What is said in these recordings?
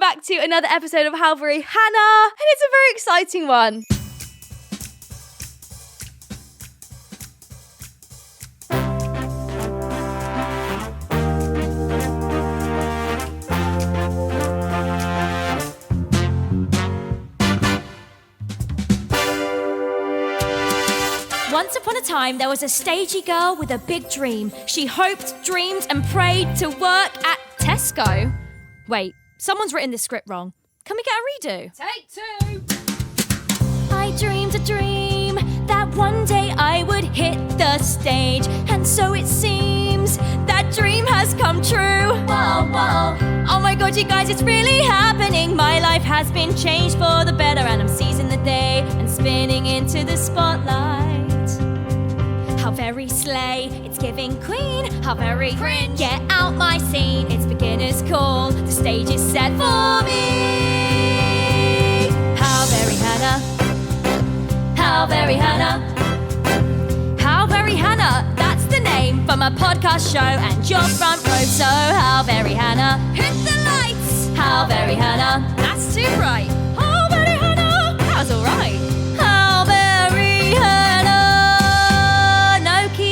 back to another episode of How Very Hannah, and it's a very exciting one. Once upon a time, there was a stagey girl with a big dream. She hoped, dreamed, and prayed to work at Tesco. Wait, someone's written this script wrong. Can we get a redo? Take 2. I dreamed a dream that one day I would hit the stage, and so it seems that dream has come true. Whoa, whoa. Oh my god, you guys, it's really happening. My life has been changed for the better, and I'm seizing the day and spinning into the spotlight. How very slay, it's giving queen. How very cringe, get out my scene. It's beginner's call, the stage is set for me. How very Hannah, how very Hannah, how very Hannah. That's the name for my podcast show and your front row. So how very Hannah, hit the lights. How very Hannah, that's too bright. How very Hannah, that was alright. How very Hannah.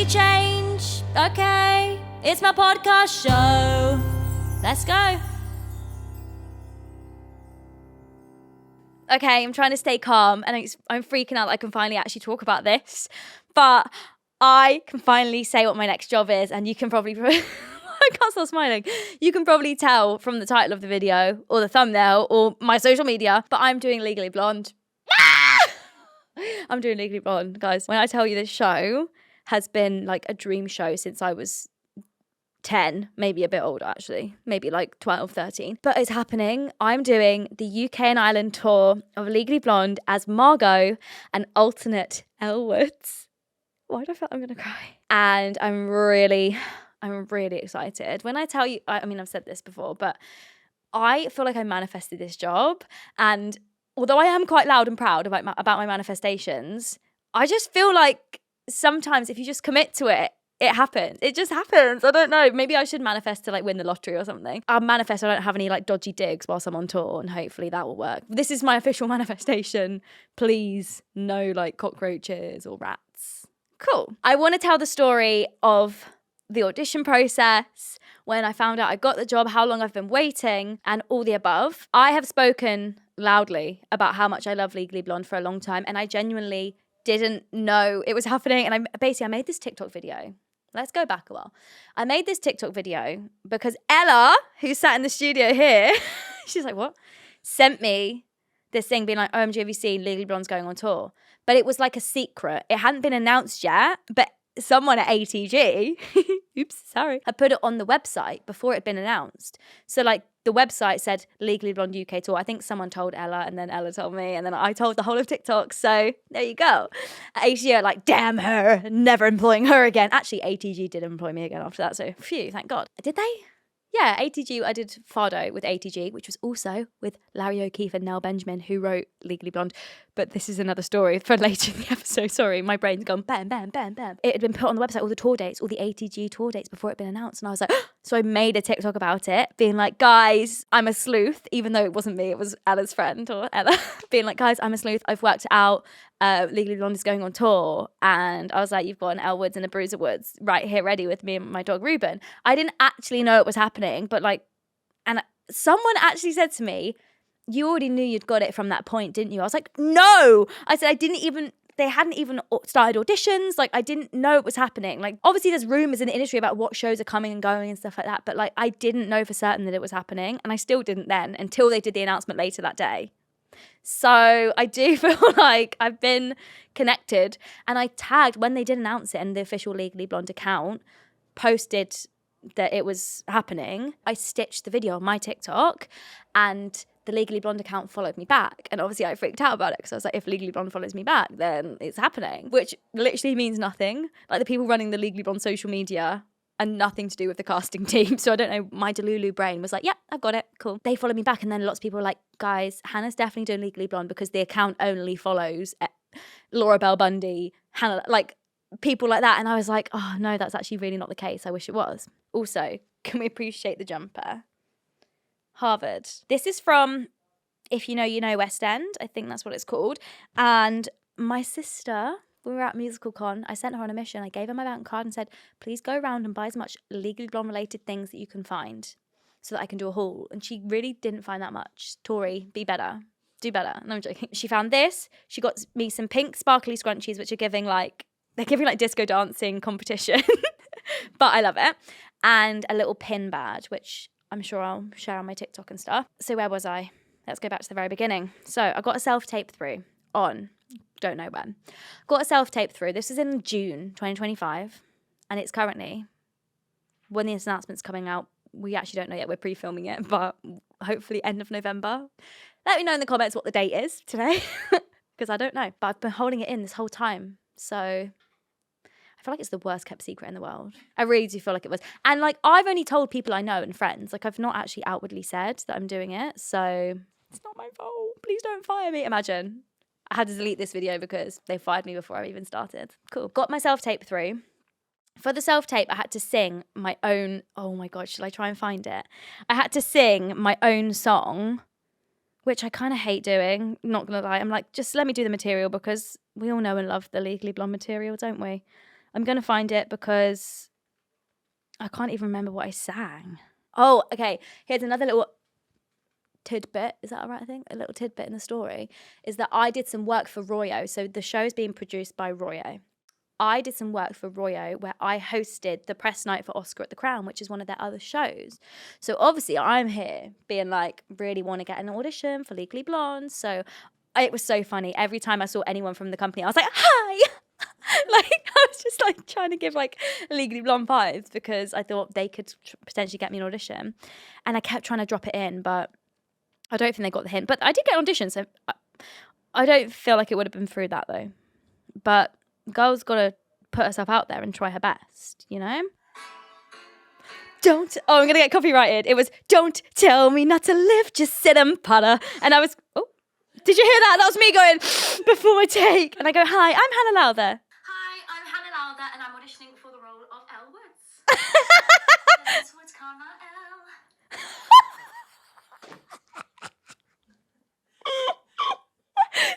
Change. Okay, it's my podcast show. Let's go. Okay, I'm trying to stay calm and I'm freaking out that I can finally actually talk about this, but I can finally say what my next job is, and you can probably I can't stop smiling. You can probably tell from the title of the video or the thumbnail or my social media, but I'm doing Legally Blonde. I'm doing Legally Blonde, guys. When I tell you this show has been like a dream show since I was 10, maybe a bit older actually, maybe like 12, 13. But it's happening. I'm doing the UK and Ireland tour of Legally Blonde as Margot, an alternate Elle Woods. Why do I feel like I'm going to cry? And I'm really excited. When I tell you, I mean, I've said this before, but I feel like I manifested this job. And although I am quite loud and proud about my manifestations, I just feel like sometimes if you just commit to it, it happens. It just happens. I don't know. Maybe I should manifest to like win the lottery or something. I'll manifest I don't have any like dodgy digs whilst I'm on tour, and hopefully that will work. This is my official manifestation. Please, no like cockroaches or rats. Cool. I want to tell the story of the audition process, when I found out I got the job, how long I've been waiting, and all the above. I have spoken loudly about how much I love Legally Blonde for a long time, and I genuinely didn't know it was happening. And I made this TikTok video. Let's go back a while. I made this TikTok video because Ella, who sat in the studio here, she's like, what? Sent me this thing being like, OMG, have you seen Legally Blonde's going on tour? But it was like a secret. It hadn't been announced yet, but someone at ATG, oops, sorry, had put it on the website before it had been announced. So like the website said Legally Blonde UK tour. I think someone told Ella, and then Ella told me, and then I told the whole of TikTok. So there you go. ATG are like, damn her, never employing her again. Actually, ATG did employ me again after that. So phew, thank God. Did they? Yeah, ATG, I did Fardo with ATG, which was also with Larry O'Keefe and Nell Benjamin, who wrote Legally Blonde. But this is another story for later in the episode. Sorry, my brain's gone bam, bam, bam, bam. It had been put on the website, all the tour dates, all the ATG tour dates before it had been announced. And I was like, so I made a TikTok about it, being like, guys, I'm a sleuth, even though it wasn't me, it was Ella's friend or Ella, being like, guys, I'm a sleuth, I've worked it out. Legally Blonde is going on tour, and I was like, you've got an Elle Woods and a Bruiser Woods right here ready with me and my dog Ruben. I didn't actually know it was happening, but like, and someone actually said to me, you already knew you'd got it from that point, didn't you? I was like, no. I said, they hadn't even started auditions. Like, I didn't know it was happening. Like, obviously there's rumors in the industry about what shows are coming and going and stuff like that, but like, I didn't know for certain that it was happening, and I still didn't then until they did the announcement later that day. So I do feel like I've been connected, and I tagged when they did announce it, and the official Legally Blonde account posted that it was happening. I stitched the video on my TikTok, and the Legally Blonde account followed me back. And obviously I freaked out about it because I was like, if Legally Blonde follows me back, then it's happening, which literally means nothing. Like, the people running the Legally Blonde social media and nothing to do with the casting team. So I don't know, my Delulu brain was like, yeah, I've got it, cool. They followed me back, and then lots of people were like, guys, Hannah's definitely doing Legally Blonde because the account only follows Laura Bell Bundy, Hannah, like people like that. And I was like, oh no, that's actually really not the case. I wish it was. Also, can we appreciate the jumper? Harvard. This is from, if you know, you know, West End. I think that's what it's called. And my sister, we were at Musical Con. I sent her on a mission. I gave her my bank card and said, please go around and buy as much Legally Blonde related things that you can find so that I can do a haul. And she really didn't find that much. Tori, be better. Do better. No, I'm joking. She found this. She got me some pink sparkly scrunchies, which are giving like disco dancing competition. But I love it. And a little pin badge, which I'm sure I'll share on my TikTok and stuff. So where was I? Let's go back to the very beginning. So I got a self-tape through on, don't know when. Got a self-tape through. This is in June 2025. And it's currently, when the announcement's coming out, we actually don't know yet. We're pre-filming it, but hopefully end of November. Let me know in the comments what the date is today, because I don't know. But I've been holding it in this whole time. So I feel like it's the worst kept secret in the world. I really do feel like it was. And like, I've only told people I know and friends. Like, I've not actually outwardly said that I'm doing it. So it's not my fault. Please don't fire me. Imagine. I had to delete this video because they fired me before I even started. Cool. Got my self-tape through. For the self-tape, I had to sing my own... Oh my God, should I try and find it? I had to sing my own song, which I kind of hate doing, not going to lie. I'm like, just let me do the material because we all know and love the Legally Blonde material, don't we? I'm going to find it because I can't even remember what I sang. Oh, okay. Here's another little tidbit. Is that all right, I think? A little tidbit in the story is that I did some work for Royo. So the show is being produced by Royo. I did some work for Royo where I hosted the press night for Oscar at the Crown, which is one of their other shows. So obviously I'm here being like, really want to get an audition for Legally Blonde. So it was so funny. Every time I saw anyone from the company, I was like, hi! Like, I was just like trying to give like Legally Blonde vibes because I thought they could potentially get me an audition. And I kept trying to drop it in, but I don't think they got the hint. But I did get an audition, so I don't feel like it would have been through that though. But girl's got to put herself out there and try her best, you know? I'm going to get copyrighted. It was, don't tell me not to live, just sit and putter. And I was, oh, did you hear that? That was me going, before I take. And I go, hi, I'm Hannah Lowther. Hi, I'm Hannah Lowther and I'm auditioning for the role of Elle Woods. This was Karma Elle.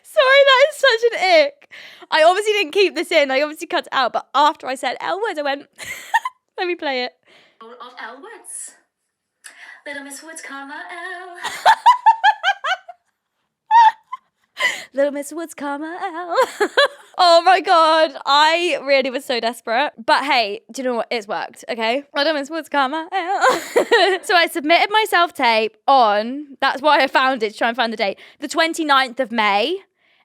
Sorry, that is such an ick. I obviously didn't keep this in. I obviously cut it out. But after I said Elle Woods, I went, let me play it. Role of Elle Woods. Little Miss Woods, Karma Elle. Little Miss Woods, Karma Elle. Oh my God. I really was so desperate. But hey, do you know what? It's worked, okay? Little Miss Woods, Karma Elle. So I submitted my self-tape on, that's why I found it, to try and find the date, the 29th of May.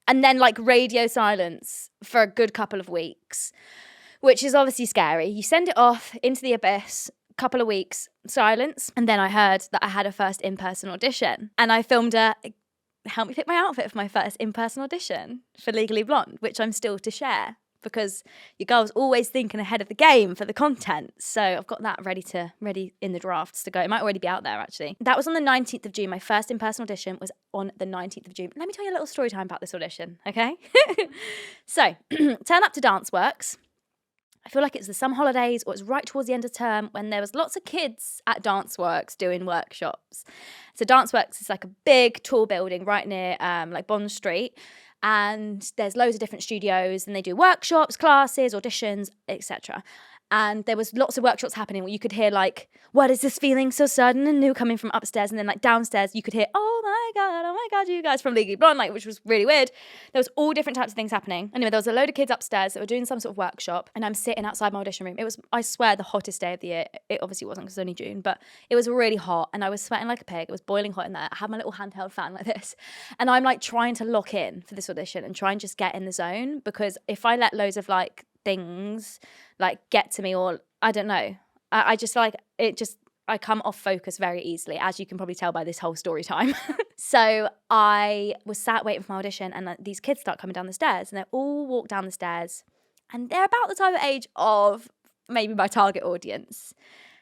And then like radio silence for a good couple of weeks, which is obviously scary. You send it off into the abyss, couple of weeks, silence. And then I heard that I had a first in-person audition. And I filmed help me pick my outfit for my first in-person audition for Legally Blonde, which I'm still to share because your girl's always thinking ahead of the game for the content. So I've got that ready in the drafts to go. It might already be out there actually. That was on the 19th of June. My first in-person audition was on the 19th of June. Let me tell you a little story time about this audition, okay? So, turn up to Dance Works. I feel like it's the summer holidays or it's right towards the end of term when there was lots of kids at Dance Works doing workshops. So Dance Works is like a big tall building right near like Bond Street. And there's loads of different studios and they do workshops, classes, auditions, etc. And there was lots of workshops happening where you could hear like, what is this feeling so sudden and new coming from upstairs? And then like downstairs, you could hear, oh my God, you guys from Legally Blonde, like, which was really weird. There was all different types of things happening. Anyway, there was a load of kids upstairs that were doing some sort of workshop and I'm sitting outside my audition room. It was, I swear, the hottest day of the year. It obviously wasn't because it's only June, but it was really hot and I was sweating like a pig. It was boiling hot in there. I had my little handheld fan like this. And I'm like trying to lock in for this audition and try and just get in the zone because if I let loads of like things like get to me or I don't know, I just like it just I come off focus very easily, as you can probably tell by this whole story time. So I was sat waiting for my audition and these kids start coming down the stairs and they all walk down the stairs and they're about the type of age of maybe my target audience.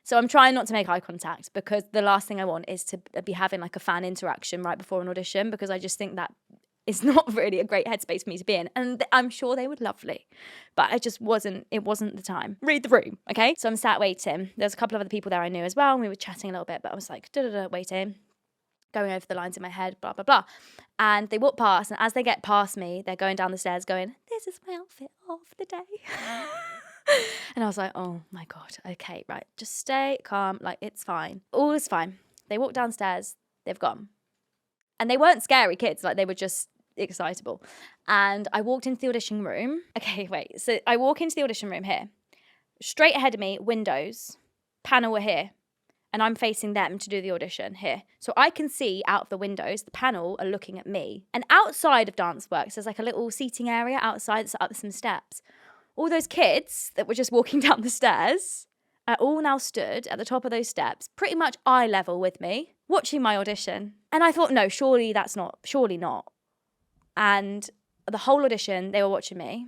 So I'm trying not to make eye contact because the last thing I want is to be having like a fan interaction right before an audition because I just think that is not really a great headspace for me to be in. And I'm sure they would lovely, but it wasn't the time. Read the room, okay? So I'm sat waiting. There's a couple of other people there I knew as well, and we were chatting a little bit, but I was like, waiting. going over the lines in my head, blah, blah, blah. And they walk past, and as they get past me, they're going down the stairs going, this is my outfit of the day. And I was like, oh my God, okay, right, just stay calm, like it's fine. All is fine. They walk downstairs, they've gone. And they weren't scary kids, like they were just excitable. And I walked into the audition room. Okay, wait, so I walk into the audition room here. Straight ahead of me, windows, panel are here. And I'm facing them to do the audition here. So I can see out of the windows, the panel are looking at me. And outside of Dance Works, there's like a little seating area outside that's up some steps. All those kids that were just walking down the stairs are all now stood at the top of those steps, pretty much eye level with me, watching my audition. And I thought, no, surely not. And the whole audition, they were watching me.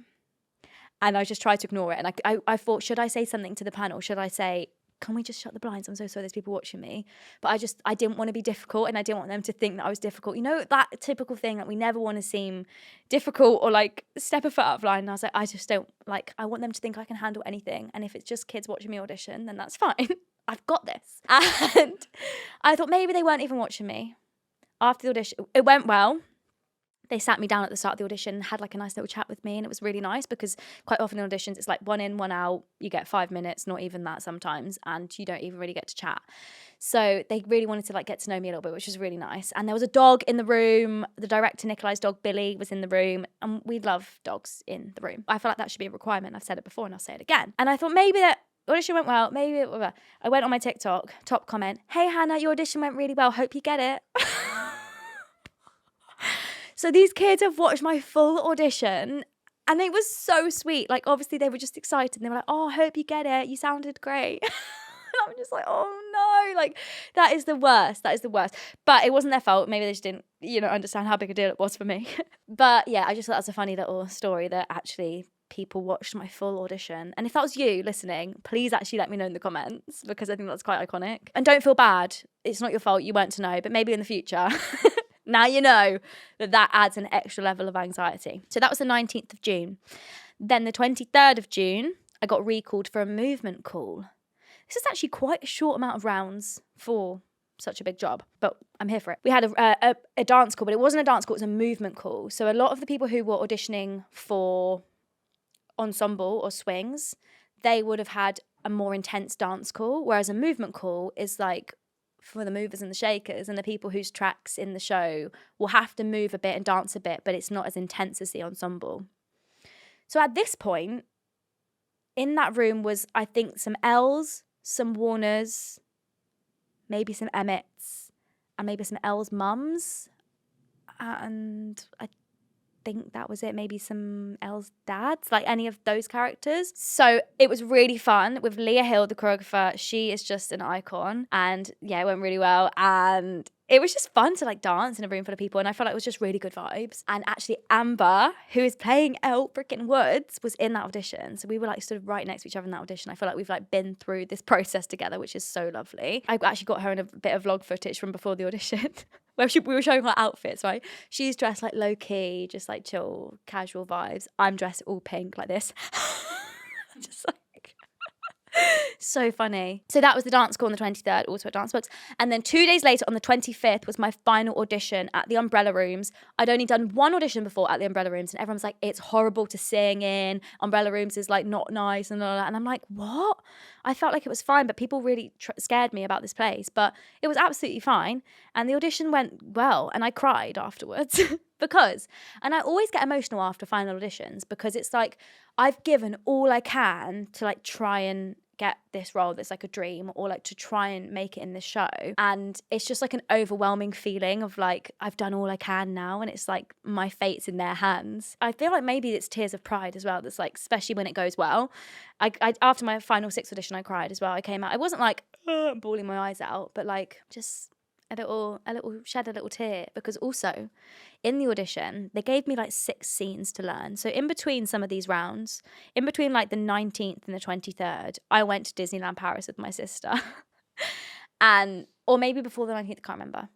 And I just tried to ignore it. And I thought, should I say something to the panel? Should I say, can we just shut the blinds? I'm so sorry, there's people watching me. But I didn't want to be difficult, and I didn't want them to think that I was difficult. You know, that typical thing that we never want to seem difficult or like step a foot out of line. And I was like, I just don't, like, I want them to think I can handle anything. And if it's just kids watching me audition, then that's fine. I've got this. And I thought maybe they weren't even watching me. After the audition, it went well. They sat me down at the start of the audition, had like a nice little chat with me, and it was really nice because quite often in auditions it's like 1 in, 1 out, you get 5 minutes, not even that sometimes, and you don't even really get to chat. So they really wanted to like get to know me a little bit, which was really nice. And there was a dog in the room. The director, Nikolai's dog, Billy, was in the room, and we love dogs in the room. I feel like that should be a requirement. I've said it before and I'll say it again. And I thought maybe that audition went well, maybe it went well. I went on my TikTok, top comment, hey Hannah, your audition went really well, hope you get it. So these kids have watched my full audition, and it was so sweet. Like, obviously they were just excited. They were like, oh, I hope you get it. You sounded great. And I'm just like, oh no, like that is the worst. That is the worst. But it wasn't their fault. Maybe they just didn't, understand how big a deal it was for me. But yeah, I just thought that was a funny little story that actually people watched my full audition. And if that was you listening, please actually let me know in the comments, because I think that's quite iconic. And don't feel bad. It's not your fault. You weren't to know, but maybe in the future. Now you know that adds an extra level of anxiety. So that was the 19th of June. Then the 23rd of June, I got recalled for a movement call. This is actually quite a short amount of rounds for such a big job, but I'm here for it. We had a dance call, but it wasn't a dance call, it was a movement call. So a lot of the people who were auditioning for ensemble or swings, they would have had a more intense dance call, whereas a movement call is like for the movers and the shakers and the people whose tracks in the show will have to move a bit and dance a bit, but it's not as intense as the ensemble. So at this point, in that room was, I think, some L's, some Warners, maybe some Emmets, and maybe some L's mums. And I think that was it. Maybe some L's dads, like any of those characters. So it was really fun with Leah Hill, the choreographer. She is just an icon, and yeah, it went really well. And it was just fun to like dance in a room full of people, and I felt like it was just really good vibes. And actually Amber, who is playing Elle Woods, was in that audition. So we were like sort of right next to each other in that audition. I feel like we've like been through this process together, which is so lovely. I actually got her in a bit of vlog footage from before the audition where we were showing her outfits, right? She's dressed like low key, just like chill, casual vibes. I'm dressed all pink like this. Just like so funny. So that was the dance call on the 23rd, also at Dance Works. And then 2 days later on the 25th was my final audition at the Umbrella Rooms. I'd only done one audition before at the Umbrella Rooms, and everyone's like, it's horrible to sing in. Umbrella Rooms is like not nice and all that. And I'm like, what? I felt like it was fine, but people really scared me about this place. But it was absolutely fine. And the audition went well, and I cried afterwards. And I always get emotional after final auditions, because it's like I've given all I can to like try and get this role that's like a dream, or like to try and make it in this show, and it's just like an overwhelming feeling of like I've done all I can now, and it's like my fate's in their hands. I feel like maybe it's tears of pride as well, that's like, especially when it goes well. I after my final 6 audition I cried as well. I came out, I wasn't like bawling my eyes out, but like just shed a little tear, because also in the audition they gave me like 6 scenes to learn. So in between some of these rounds, in between like the 19th and the 23rd, I went to Disneyland Paris with my sister. Or maybe before the 19th, I can't remember.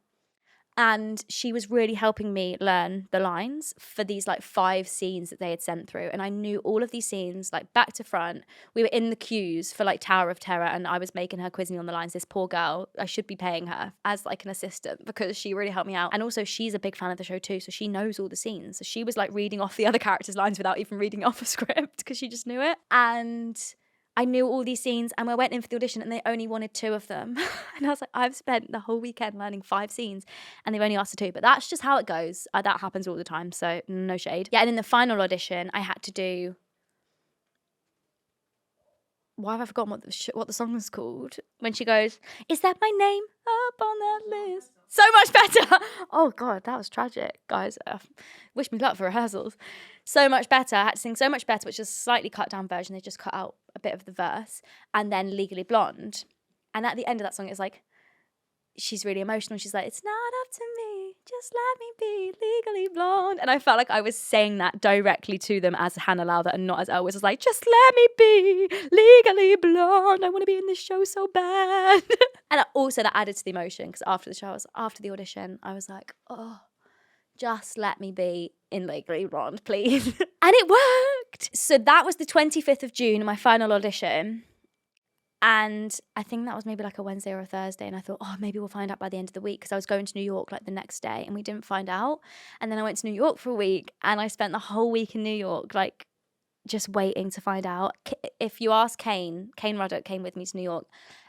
And she was really helping me learn the lines for these like 5 scenes that they had sent through. And I knew all of these scenes like back to front. We were in the queues for like Tower of Terror, and I was making her quiz me on the lines. This poor girl, I should be paying her as like an assistant because she really helped me out. And also she's a big fan of the show too, so she knows all the scenes. So she was like reading off the other characters' lines without even reading off a script because she just knew it. And I knew all these scenes, and I went in for the audition and they only wanted 2 of them. And I was like, I've spent the whole weekend learning 5 scenes and they've only asked for 2. But that's just how it goes. That happens all the time, so no shade. Yeah, and in the final audition, I had to do... Why have I forgotten what the song was called? When she goes, is that my name up on that list? So much better. Oh God, that was tragic, guys. Wish me luck for rehearsals. So much better. I had to sing So Much Better, which is a slightly cut down version. They just cut out a bit of the verse, and then Legally Blonde. And at the end of that song, it's like, she's really emotional. She's like, it's not up to me, just let me be legally blonde. And I felt like I was saying that directly to them as Hannah Lowther and not as Elle Woods. I was like, just let me be legally blonde. I want to be in this show so bad. And also that added to the emotion, because after the audition, I was like, oh, just let me be in Legally Blonde, please. And it worked. So that was the 25th of June, my final audition. And I think that was maybe like a Wednesday or a Thursday. And I thought, oh, maybe we'll find out by the end of the week, because I was going to New York like the next day and we didn't find out. And then I went to New York for a week and I spent the whole week in New York, like just waiting to find out. If you ask Kane Ruddock came with me to New York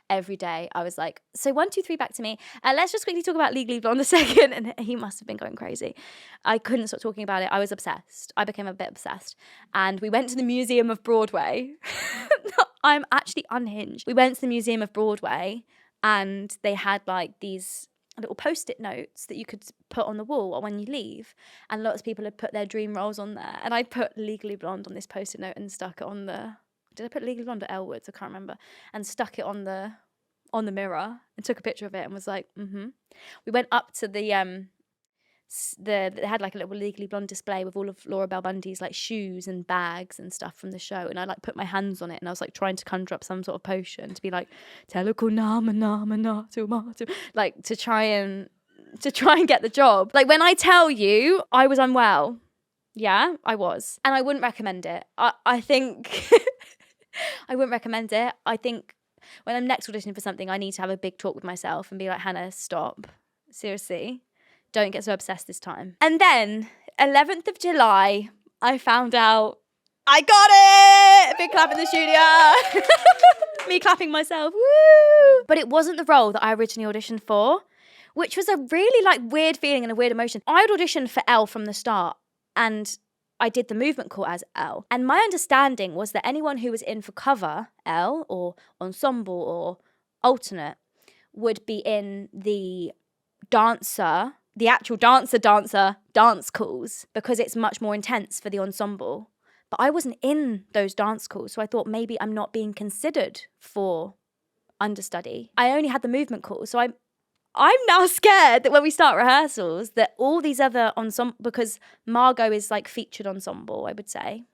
every day. I was like, so 1, 2, 3, back to me. Let's just quickly talk about Legally Blonde a second. And he must have been going crazy. I couldn't stop talking about it. I was obsessed. I became a bit obsessed. And we went to the Museum of Broadway. I'm actually unhinged. We went to the Museum of Broadway and they had like these little post-it notes that you could put on the wall when you leave. And lots of people had put their dream roles on there. And I put Legally Blonde on this post-it note and stuck it on the... Did I put Legally Blonde or Elle Woods? I can't remember. And stuck it on the mirror and took a picture of it and was like, We went up to they had like a little Legally Blonde display with all of Laura Bell Bundy's like shoes and bags and stuff from the show, and I like put my hands on it and I was like trying to conjure up some sort of potion to be like like to try and get the job. Like when I tell you I was unwell, yeah, I was, and I wouldn't recommend it. I think I wouldn't recommend it. I think when I'm next auditioning for something, I need to have a big talk with myself and be like, Hannah, stop. Seriously. Don't get so obsessed this time. And then, 11th of July, I found out I got it! A big clap in the studio. Me clapping myself. Woo! But it wasn't the role that I originally auditioned for, which was a really like weird feeling and a weird emotion. I had auditioned for Elle from the start, and I did the movement call as Elle. And my understanding was that anyone who was in for cover, Elle, or ensemble, or alternate, would be in the actual dancer dance calls, because it's much more intense for the ensemble. But I wasn't in those dance calls, so I thought maybe I'm not being considered for understudy. I only had the movement call, so I'm now scared that when we start rehearsals that all these other ensemble, because Margot is like featured ensemble, I would say,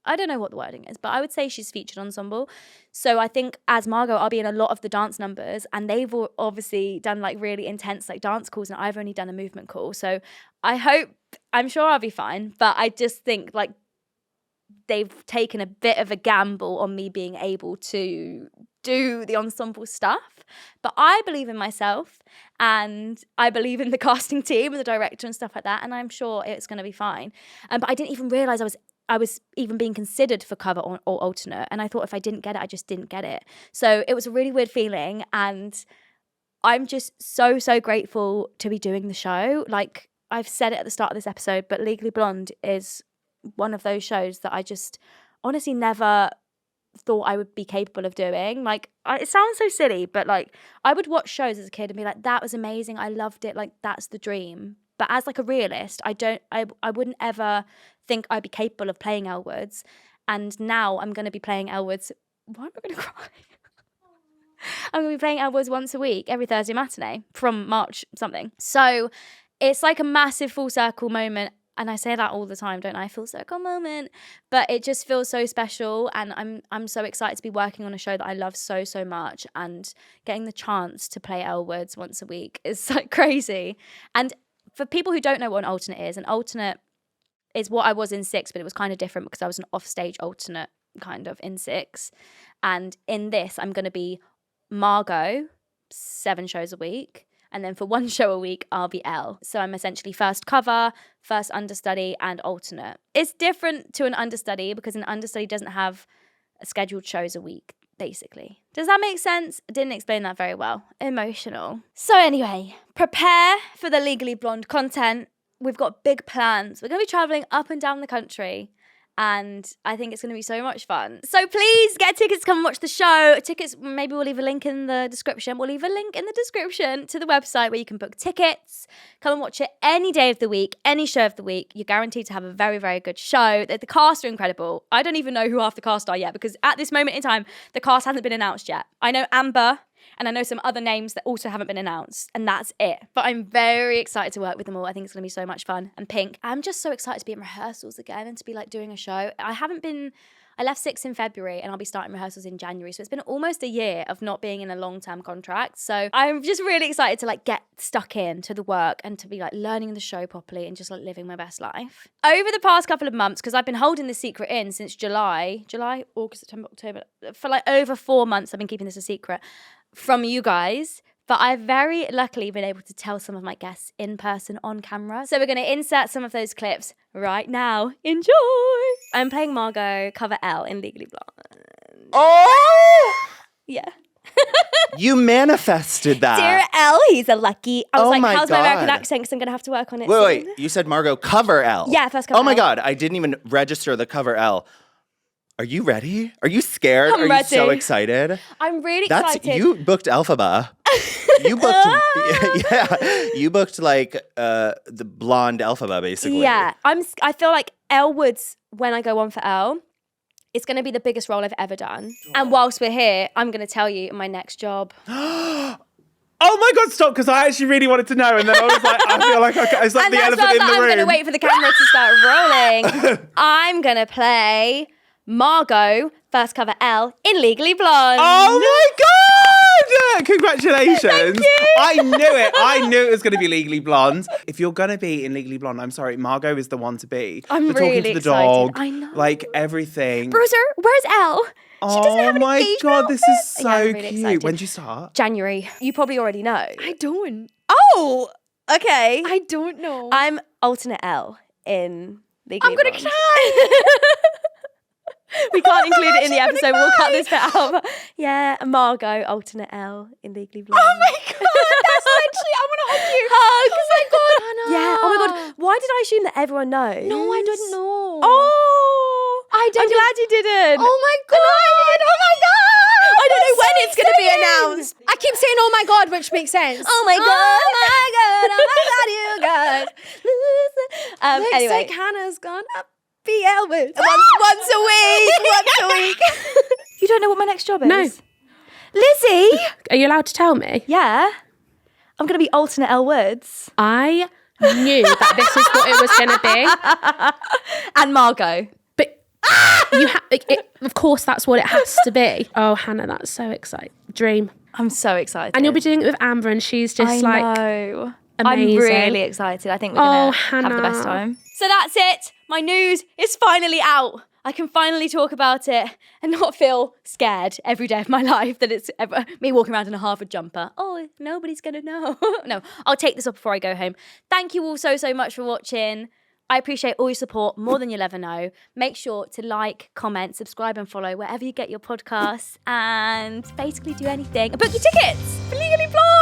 I don't know what the wording is, but I would say she's featured ensemble. So I think as Margot, I'll be in a lot of the dance numbers, and they've obviously done like really intense like dance calls, and I've only done a movement call. So I'm sure I'll be fine, but I just think like they've taken a bit of a gamble on me being able to do the ensemble stuff. But I believe in myself, and I believe in the casting team and the director and stuff like that, and I'm sure it's going to be fine. But I didn't even realise I was even being considered for cover or alternate, and I thought if I didn't get it, I just didn't get it. So it was a really weird feeling, and I'm just so grateful to be doing the show. Like I've said it at the start of this episode, but Legally Blonde is one of those shows that I just honestly never thought I would be capable of doing. Like it sounds so silly, but like I would watch shows as a kid and be like, that was amazing, I loved it, like that's the dream. But as like a realist, I wouldn't ever think I'd be capable of playing Elle Woods. And now I'm going to be playing Elle Woods. Why am I going to cry? I'm going to be playing Elle Woods once a week, every Thursday matinee from March something. So it's like a massive full circle moment. And I say that all the time, don't I? Full circle moment. But it just feels so special. And I'm so excited to be working on a show that I love so, so much. And getting the chance to play Elle Woods once a week is like crazy. And for people who don't know what an alternate is what I was in Six, but it was kind of different because I was an offstage alternate kind of in Six. And in this, I'm going to be Margot, 7 shows a week. And then for 1 show a week, I'll be Elle. So I'm essentially first cover, first understudy, and alternate. It's different to an understudy because an understudy doesn't have scheduled shows a week, basically. Does that make sense? I didn't explain that very well. Emotional. So anyway, prepare for the Legally Blonde content. We've got big plans. We're going to be traveling up and down the country. And I think it's going to be so much fun. So please get tickets to come and watch the show. Tickets, maybe we'll leave a link in the description. We'll leave a link in the description to the website where you can book tickets. Come and watch it any day of the week, any show of the week. You're guaranteed to have a very, very good show. The cast are incredible. I don't even know who half the cast are yet because at this moment in time, the cast hasn't been announced yet. I know Amber. And I know some other names that also haven't been announced. And that's it. But I'm very excited to work with them all. I think it's going to be so much fun. And Pink, I'm just so excited to be in rehearsals again and to be like doing a show. I left Six in February and I'll be starting rehearsals in January. So it's been almost a year of not being in a long-term contract. So I'm just really excited to like get stuck in to the work and to be like learning the show properly and just like living my best life. Over the past couple of months, because I've been holding this secret in since July, August, September, October, for like over 4 months, I've been keeping this a secret from you guys, but I've very luckily been able to tell some of my guests in person on camera. So we're going to insert some of those clips right now. Enjoy! I'm playing Margot, cover Elle in Legally Blonde. Oh! Yeah. You manifested that. Dear Elle, he's a lucky. I was Oh like, my how's my American God. accent? Because I'm going to have to work on it Wait, soon. you said Margot cover Elle. Yeah, first cover Oh my Elle. God, I didn't even register the cover Elle. Are you ready? Are you scared? I'm Are ready. you so excited? I'm really That's excited. you booked Elphaba. You booked yeah. You booked like the blonde Elphaba basically. Yeah, I feel like Elle Woods, when I go on for Elle, it's going to be the biggest role I've ever done. And whilst we're here, I'm going to tell you my next job. Oh my God, stop, because I actually really wanted to know. And then I was like, I feel like it's like And the that's elephant not in that the I'm room. going to wait for the camera to start rolling. I'm going to play Margot, first cover Elle, in Legally Blonde. Oh my God! Congratulations. Thank you. I knew it was going to be Legally Blonde. If you're going to be in Legally Blonde, I'm sorry, Margot is the one to be. I'm the talking really to the excited. dog. I know. Like everything. Bruiser, where's Elle? She doesn't have an Oh my engagement God, this outfit. is so Yeah, I'm really cute. excited. When do you start? January. You probably already know. I don't. Oh, okay. I don't know. I'm alternate Elle in Legally I'm gonna Blonde. cry. We can't include it in the actually episode. gonna We'll cut cry. this bit out. Yeah, Margot, alternate Elle in Legally Blonde. Oh my God, that's literally, I want to hug you. Hugs. Oh my God, Hannah. Yeah. Oh my God. Why did I assume that everyone knows? No, I didn't know. Oh, I I'm didn't. glad you didn't. Oh my God. Oh my God. I don't know when it's going to be announced. I keep saying, oh my God, which makes sense. Oh my God. Oh my God. Oh my God, you guys. Looks Anyway. like Hannah's gonna be Elle Woods. Once a week. Once a week. You don't know what my next job is? No. Lizzie. Are you allowed to tell me? Yeah. I'm going to be alternate Elle Woods. I knew that this is what it was going to be. And Margot. But of course, that's what it has to be. Oh, Hannah, that's so exciting. Dream. I'm so excited. And you'll be doing it with Amber, and she's just I like know. amazing. I'm really excited. I think we're going to have the best Hannah. time. So that's it. My news is finally out. I can finally talk about it and not feel scared every day of my life that it's me walking around in a Harvard jumper. Oh, nobody's going to know. No, I'll take this up before I go home. Thank you all so, so much for watching. I appreciate all your support more than you'll ever know. Make sure to like, comment, subscribe and follow wherever you get your podcasts and basically do anything. And book your tickets for Legally Blonde.